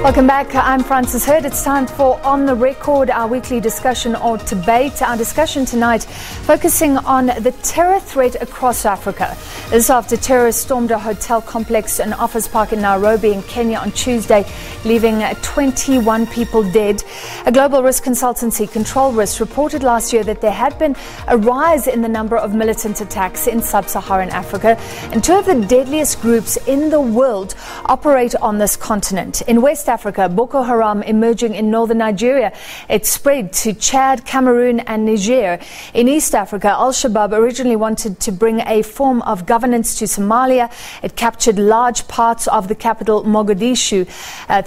Welcome back. I'm Francis Hurd. It's time for On the Record, our weekly discussion or debate. Our discussion tonight focusing on the terror threat across Africa. This after terrorists stormed a hotel complex and office park in Nairobi in Kenya on Tuesday, leaving 21 people dead. A global risk consultancy, Control Risk, reported last year that there had been a rise in the number of militant attacks in Sub Saharan Africa, and two of the deadliest groups in the world operate on this continent. In West Africa, Boko Haram emerging in northern Nigeria. It spread to Chad, Cameroon and Niger. In East Africa, Al Shabab originally wanted to bring a form of governance to Somalia. It captured large parts of the capital, Mogadishu.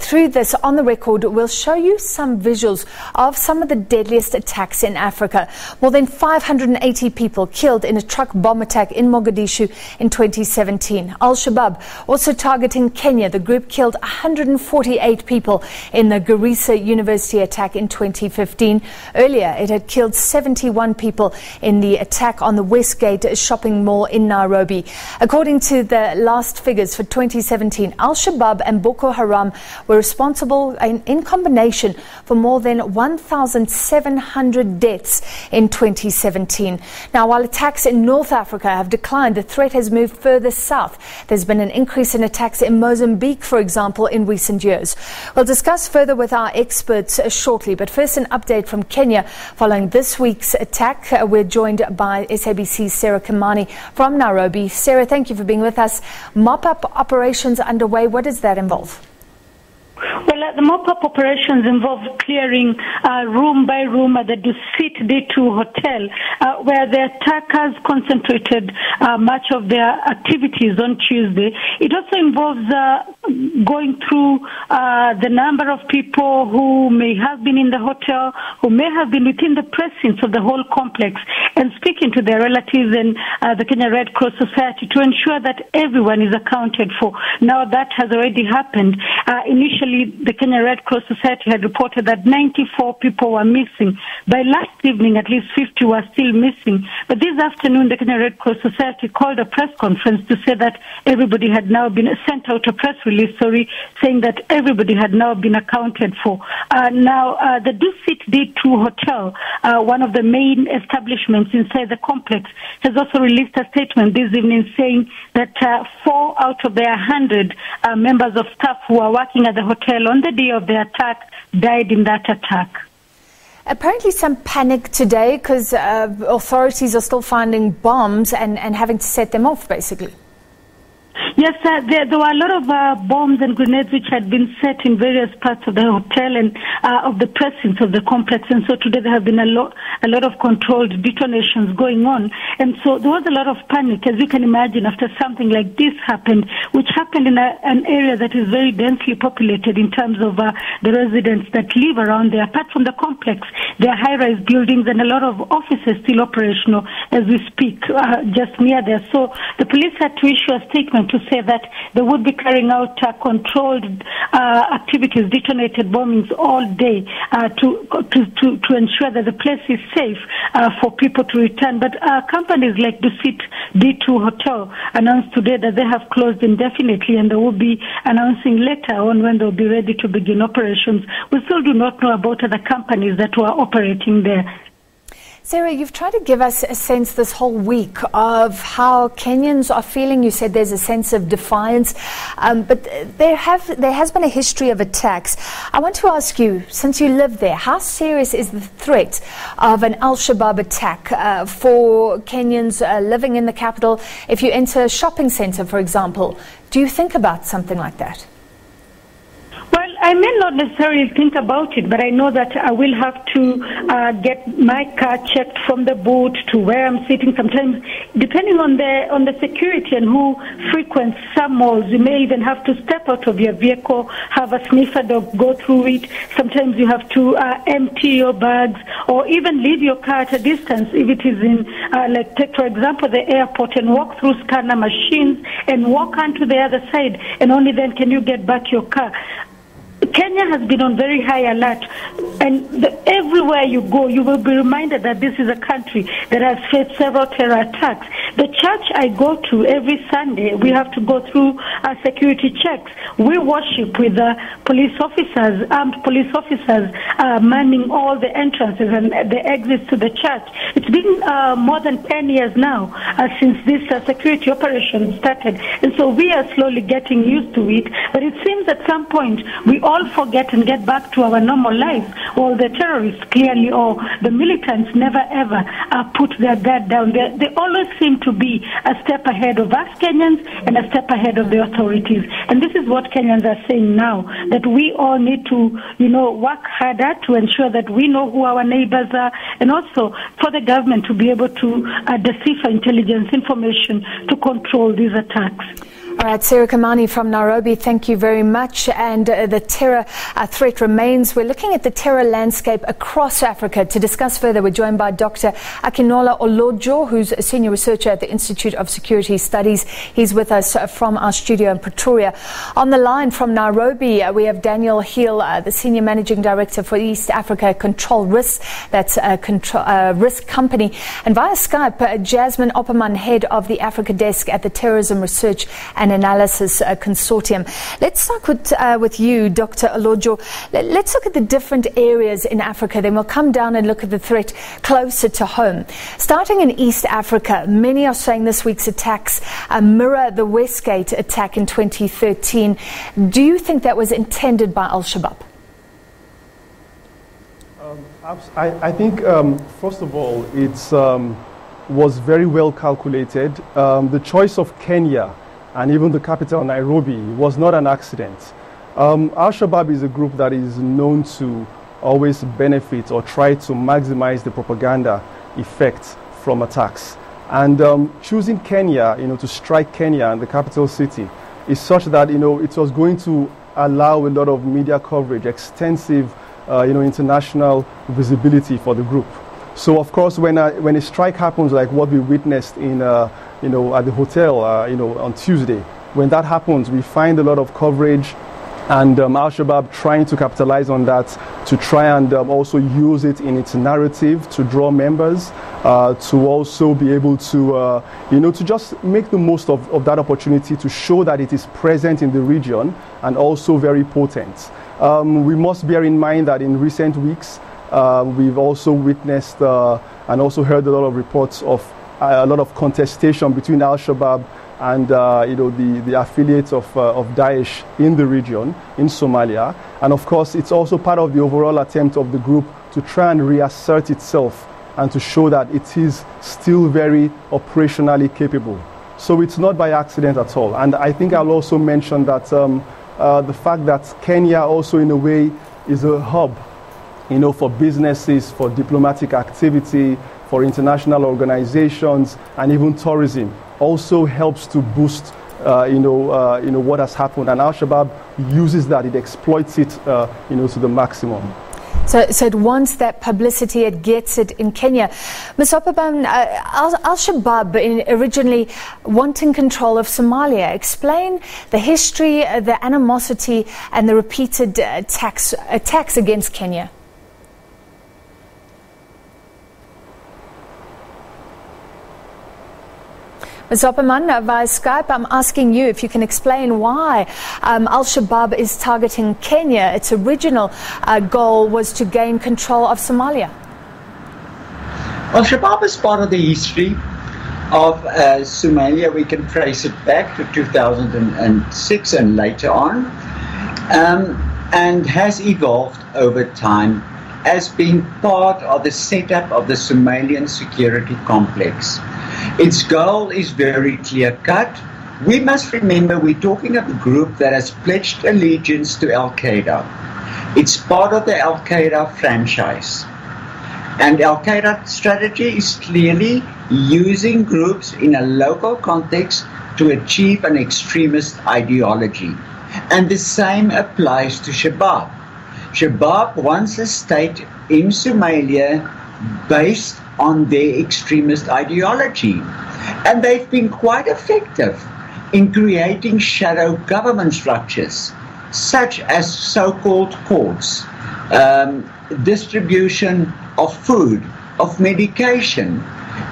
Through this On the Record, we'll show you some visuals of some of the deadliest attacks in Africa. More than 580 people killed in a truck bomb attack in Mogadishu in 2017. Al Shabab also targeting Kenya. The group killed 148 people in the Garissa University attack in 2015. Earlier, it had killed 71 people in the attack on the Westgate shopping mall in Nairobi. According to the last figures for 2017, Al Shabab and Boko Haram were responsible in combination for more than 1,700 deaths in 2017. Now, while attacks in North Africa have declined, the threat has moved further south. There's been an increase in attacks in Mozambique, for example, in recent years. We'll discuss further with our experts shortly, but first an update from Kenya following this week's attack. We're joined by SABC's Sarah Kimani from Nairobi. Sarah, thank you for being with us. Mop-up operations underway. What does that involve? Well, the mop-up operations involve clearing room by room at the Dusit D2 hotel, where the attackers concentrated much of their activities on Tuesday. It also involves going through the number of people who may have been in the hotel, who may have been within the precincts of the whole complex, and speaking to their relatives and the Kenya Red Cross Society to ensure that everyone is accounted for. Now, that has already happened. Initially, the Kenya Red Cross Society had reported that 94 people were missing. By last evening, at least 50 were still missing. But this afternoon, the Kenya Red Cross Society called a press conference to say that everybody had now been sent out a press release, saying that everybody had now been accounted for. Now, the Dusit D2 Hotel, one of the main establishments inside the complex, has also released a statement this evening saying that 4 out of their 100 members of staff who are working at the hotel on the day of the attack died in that attack. Apparently some panic today because authorities are still finding bombs and having to set them off, basically. Yes, there were a lot of bombs and grenades which had been set in various parts of the hotel and of the precincts of the complex. And so today there have been a lot of controlled detonations going on. And so there was a lot of panic, as you can imagine, after something like this happened, which happened in an area that is very densely populated in terms of the residents that live around there. Apart from the complex, there are high-rise buildings and a lot of offices still operational as we speak, just near there. So the police had to issue a statement to say that they would be carrying out controlled activities, detonated bombings all day to ensure that the place is safe for people to return. But companies like Dusit D2 Hotel announced today that they have closed indefinitely, and they will be announcing later on when they'll be ready to begin operations. We still do not know about other companies that were operating there. Sarah, you've tried to give us a sense this whole week of how Kenyans are feeling. You said there's a sense of defiance, but there has been a history of attacks. I want to ask you, since you live there, how serious is the threat of an Al-Shabaab attack for Kenyans living in the capital? If you enter a shopping center, for example, do you think about something like that? Well, I may not necessarily think about it, but I know that I will have to get my car checked from the boot to where I'm sitting. Sometimes, depending on the security and who frequents some malls, you may even have to step out of your vehicle, have a sniffer dog go through it. Sometimes you have to empty your bags or even leave your car at a distance if it is in, like, take, for example, the airport, and walk through scanner machines and walk onto the other side, and only then can you get back your car. Kenya has been on very high alert, and everywhere you go, you will be reminded that this is a country that has faced several terror attacks. The church I go to every Sunday, we have to go through security checks. We worship with police officers, armed police officers, manning all the entrances and the exits to the church. It's been more than 10 years now since this security operation started, and so we are slowly getting used to it. But it seems at some point we all forget and get back to our normal life. Well, the terrorists clearly, or the militants, never ever put their guard down. They always seem to be a step ahead of us Kenyans and a step ahead of the authorities. And this is what Kenyans are saying now, that we all need to, work harder to ensure that we know who our neighbors are, and also for the government to be able to decipher intelligence information to control these attacks. All right, Sarah Kamani from Nairobi, thank you very much. And the terror threat remains. We're looking at the terror landscape across Africa. To discuss further, we're joined by Dr. Allo Joe, who's a senior researcher at the Institute of Security Studies. He's with us from our studio in Pretoria. On the line from Nairobi, we have Daniel Hill, the senior managing director for East Africa Control Risk. That's a risk company. And via Skype, Jasmine Opperman, head of the Africa desk at the Terrorism Research and Analysis Consortium. Let's start with you, Dr. Allo Joe. Let's look at the different areas in Africa, then we'll come down and look at the threat closer to home. Starting in East Africa, many are saying this week's attacks mirror the Westgate attack in 2013. Do you think that was intended by Al Shabab? I think, first of all, it was very well calculated. The choice of Kenya and even the capital, Nairobi, was not an accident. Al Shabab is a group that is known to always benefit or try to maximize the propaganda effect from attacks. And choosing Kenya, to strike Kenya and the capital city is such that, it was going to allow a lot of media coverage, extensive, international visibility for the group. So, of course, when a strike happens like what we witnessed in, at the hotel, on Tuesday, when that happens, we find a lot of coverage, and Al-Shabaab trying to capitalize on that to try and also use it in its narrative to draw members, to also be able to, to just make the most of that opportunity to show that it is present in the region and also very potent. We must bear in mind that in recent weeks, we've also witnessed and also heard a lot of reports of a lot of contestation between Al-Shabaab and the affiliates of Daesh in the region, in Somalia. And of course, it's also part of the overall attempt of the group to try and reassert itself and to show that it is still very operationally capable. So it's not by accident at all. And I think I'll also mention that the fact that Kenya also in a way is a hub, for businesses, for diplomatic activity, for international organizations, and even tourism, also helps to boost, what has happened. And Al-Shabaab uses that; it exploits it, to the maximum. So it wants that publicity, it gets it in Kenya. Ms. Opperman, Al-Shabaab originally wanting control of Somalia. Explain the history, the animosity, and the repeated attacks against Kenya. Ms. Opperman, via Skype, I'm asking you if you can explain why Al-Shabaab is targeting Kenya. Its original goal was to gain control of Somalia. Al-Shabaab is part of the history of Somalia. We can trace it back to 2006 and later on, and has evolved over time as being part of the setup of the Somalian security complex. Its goal is very clear-cut. We must remember we're talking of a group that has pledged allegiance to Al-Qaeda. It's part of the Al-Qaeda franchise. And Al-Qaeda strategy is clearly using groups in a local context to achieve an extremist ideology. And the same applies to Shabaab. Shabaab wants a state in Somalia based on their extremist ideology. And they've been quite effective in creating shadow government structures such as so-called courts, distribution of food, of medication.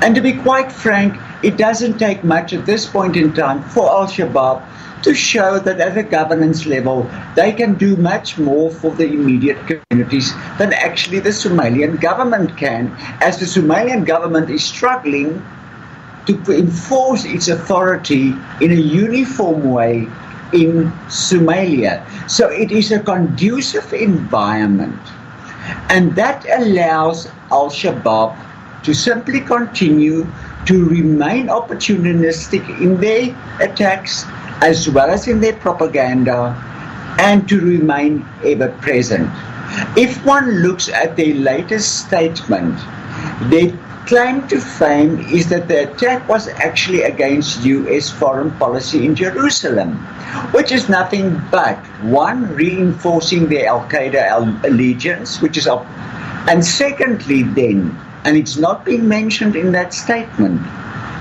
And to be quite frank, it doesn't take much at this point in time for Al Shabaab to show that at a governance level, they can do much more for the immediate communities than actually the Somalian government can, as the Somalian government is struggling to enforce its authority in a uniform way in Somalia. So it is a conducive environment, and that allows Al Shabaab to simply continue to remain opportunistic in their attacks as well as in their propaganda, and to remain ever present. If one looks at their latest statement, their claim to fame is that the attack was actually against US foreign policy in Jerusalem, which is nothing but, one, reinforcing their Al-Qaeda allegiance, which is up, and secondly then, and it's not being mentioned in that statement,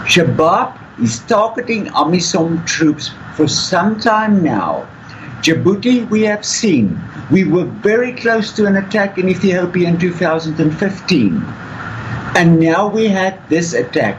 Shabaab is targeting AMISOM troops for some time now. Djibouti, we have seen. We were very close to an attack in Ethiopia in 2015. And now we had this attack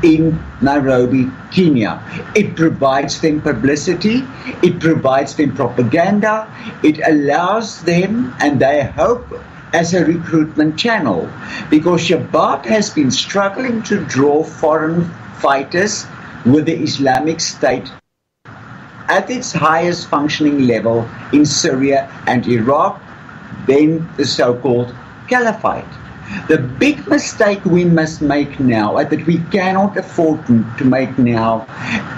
in Nairobi, Kenya. It provides them publicity, it provides them propaganda, it allows them, and they hope, as a recruitment channel, because Shabaab has been struggling to draw foreign fighters with the Islamic State at its highest functioning level in Syria and Iraq, then the so-called Caliphate. The big mistake we must make now, and that we cannot afford to make now,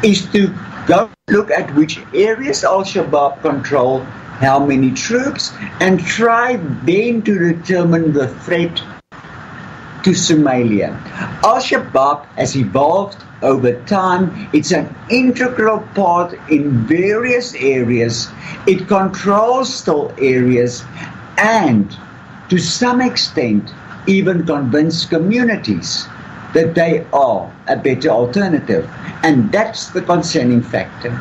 is to go look at which areas Al-Shabaab control, how many troops, and try then to determine the threat to Somalia. Al-Shabaab has evolved over time. It's an integral part in various areas. It controls still areas and, to some extent, even convince communities that they are a better alternative. And that's the concerning factor.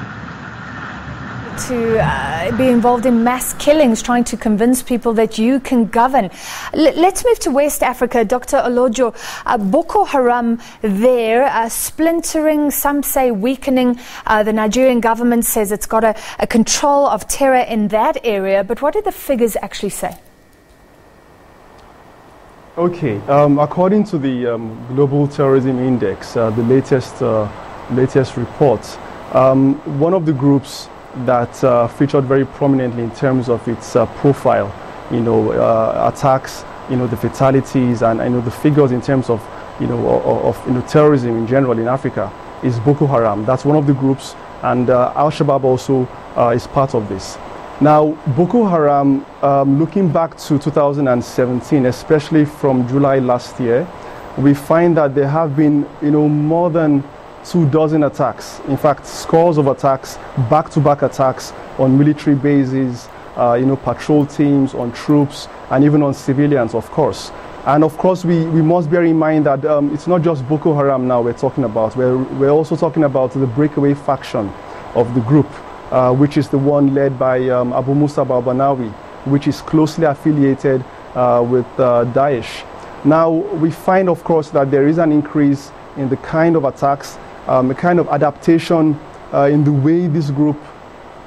To be involved in mass killings, trying to convince people that you can govern. Let's move to West Africa. Dr. Allo Joe, Boko Haram there, splintering, some say weakening. The Nigerian government says it's got a control of terror in that area. But what do the figures actually say? Okay, according to the Global Terrorism Index, the latest report, one of the groups that featured very prominently in terms of its profile, attacks, the fatalities, and the figures in terms of terrorism in general in Africa, is Boko Haram. That's one of the groups, and Al Shabaab also is part of this. Now, Boko Haram, looking back to 2017, especially from July last year, we find that there have been more than 24 attacks, in fact scores of attacks, back-to-back attacks on military bases, patrol teams, on troops, and even on civilians, of course. And of course we must bear in mind that it's not just Boko Haram now we're talking about. We're also talking about the breakaway faction of the group, which is the one led by Abu Musab al-Banawi, which is closely affiliated with Daesh. Now we find, of course, that there is an increase in the kind of attacks, a kind of adaptation in the way this group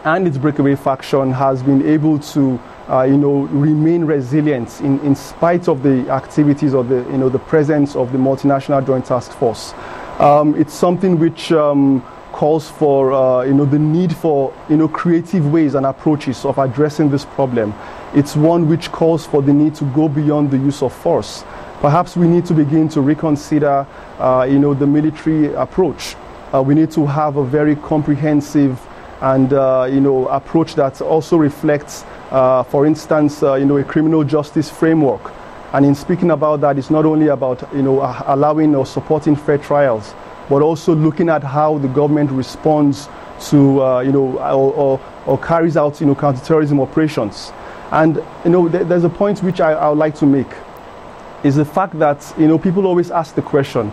and its breakaway faction has been able to remain resilient in spite of the activities of the presence of the multinational joint task force. It's something which calls for the need for creative ways and approaches of addressing this problem. It's one which calls for the need to go beyond the use of force. Perhaps we need to begin to reconsider the military approach. We need to have a very comprehensive and approach that also reflects, for instance, a criminal justice framework. And in speaking about that, it's not only about allowing or supporting fair trials, but also looking at how the government responds to or carries out counterterrorism operations. And there's a point which I would like to make, is the fact that people always ask the question: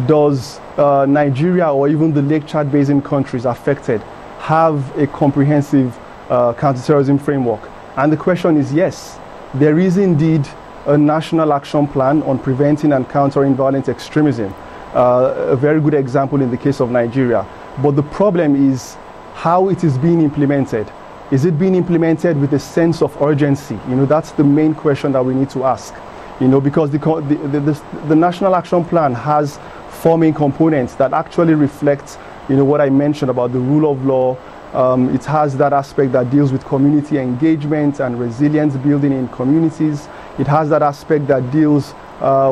does Nigeria or even the Lake Chad Basin countries affected have a comprehensive counterterrorism framework. And the question is, yes, there is indeed a national action plan on preventing and countering violent extremism. A very good example in the case of Nigeria. But the problem is how it is being implemented. Is it being implemented with a sense of urgency? That's the main question that we need to ask. Because the National Action Plan has 4 main components that actually reflect, what I mentioned about the rule of law. It has that aspect that deals with community engagement and resilience building in communities. It has that aspect that deals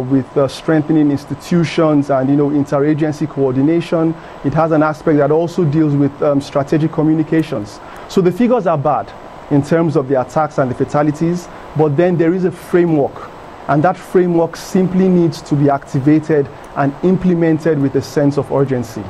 with strengthening institutions and interagency coordination. It has an aspect that also deals with strategic communications. So the figures are bad in terms of the attacks and the fatalities, but then there is a framework, and that framework simply needs to be activated and implemented with a sense of urgency.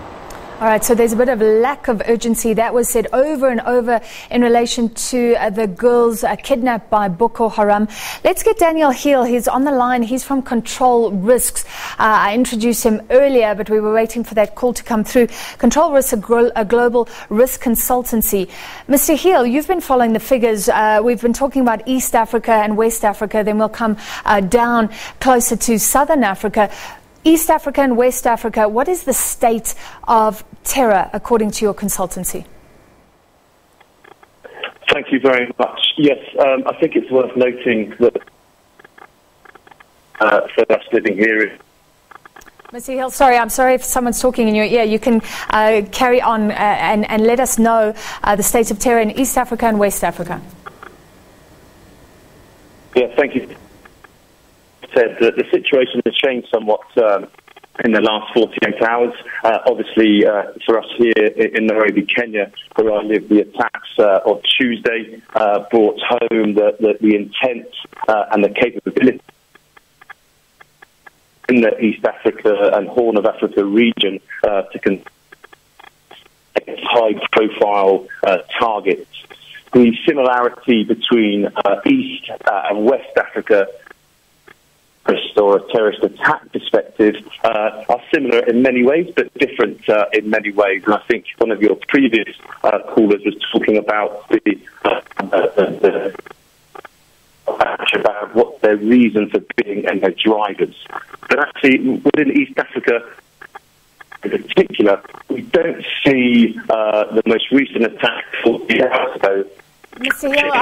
All right, so there's a bit of lack of urgency. That was said over and over in relation to the girls kidnapped by Boko Haram. Let's get Daniel Hill. He's on the line. He's from Control Risks. I introduced him earlier, but we were waiting for that call to come through. Control Risks, a global risk consultancy. Mr. Hill, you've been following the figures. We've been talking about East Africa and West Africa. Then we'll come down closer to Southern Africa. East Africa and West Africa, what is the state of terror according to your consultancy? Thank you very much. Yes, I think it's worth noting that for us living here... Mr. Hill, I'm sorry if someone's talking in your ear. You can carry on and let us know the state of terror in East Africa and West Africa. Yeah, thank you. Said that the situation has changed somewhat in the last 48 hours. Obviously, for us here in Nairobi, Kenya, where I live, the attacks of Tuesday brought home the intent and the capability in the East Africa and Horn of Africa region to conduct high-profile targets. The similarity between East and West Africa or a terrorist attack perspective are similar in many ways, but different in many ways. And I think one of your previous callers was talking about the about what their reason for being and their drivers. But actually, within East Africa in particular, we don't see the most recent attack 40 hours ago. Mr. Hill,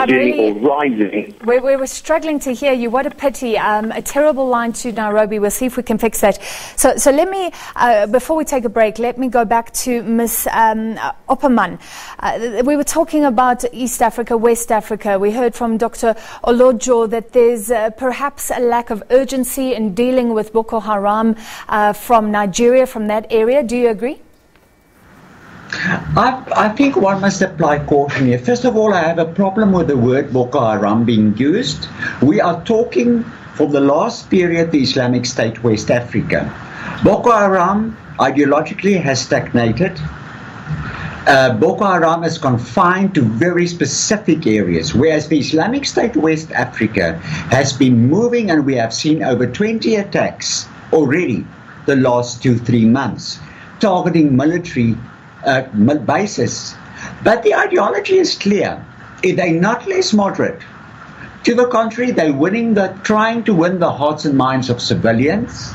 we were struggling to hear you. What a pity. A terrible line to Nairobi. We'll see if we can fix that. So let me, before we take a break, let me go back to Ms. Opperman. We were talking about East Africa, West Africa. We heard from Dr. Allo Joe that there's perhaps a lack of urgency in dealing with Boko Haram from Nigeria, from that area. Do you agree? I think one must apply caution here. First of all, I have a problem with the word Boko Haram being used. We are talking for the last period, the Islamic State West Africa. Boko Haram ideologically has stagnated. Boko Haram is confined to very specific areas, whereas the Islamic State West Africa has been moving, and we have seen over 20 attacks already the last 2-3 months, targeting military basis. But the ideology is clear. They're not less moderate. To the contrary, they're trying to win the hearts and minds of civilians.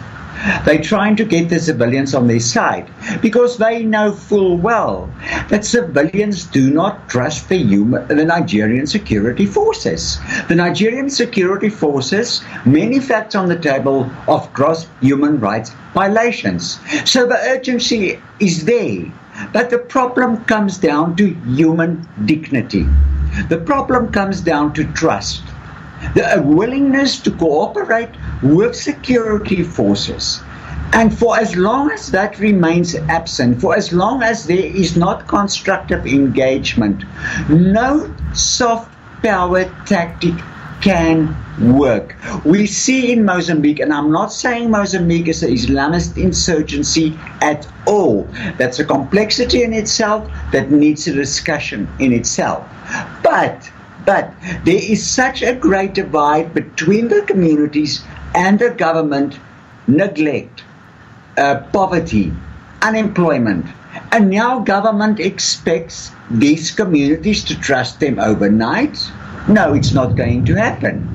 They're trying to get the civilians on their side because they know full well that civilians do not trust the Nigerian security forces. The Nigerian security forces, many facts on the table of gross human rights violations. So the urgency is there. But the problem comes down to human dignity. The problem comes down to trust. The willingness to cooperate with security forces. And for as long as that remains absent, for as long as there is not constructive engagement, no soft power tactic can work. We see in Mozambique, and I'm not saying Mozambique is an Islamist insurgency at all. That's a complexity in itself that needs a discussion in itself. But there is such a great divide between the communities and the government, neglect, poverty, unemployment, And now government expects these communities to trust them overnight. No, it's not going to happen.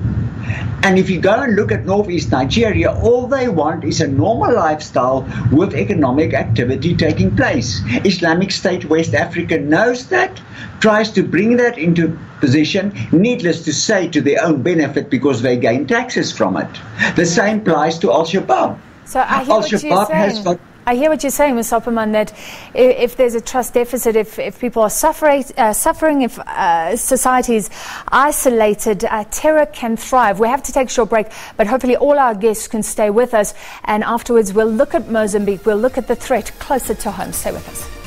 And if you go and look at northeast Nigeria, all they want is a normal lifestyle with economic activity taking place. Islamic State West Africa knows that, tries to bring that into position, needless to say, to their own benefit because they gain taxes from it. The same applies to Al Shabab. So I hear what you're saying. I hear what you're saying, Ms. Opperman, that if there's a trust deficit, if people are suffering, if society is isolated, terror can thrive. We have to take a short break, but hopefully all our guests can stay with us. And afterwards, we'll look at Mozambique. We'll look at the threat closer to home. Stay with us.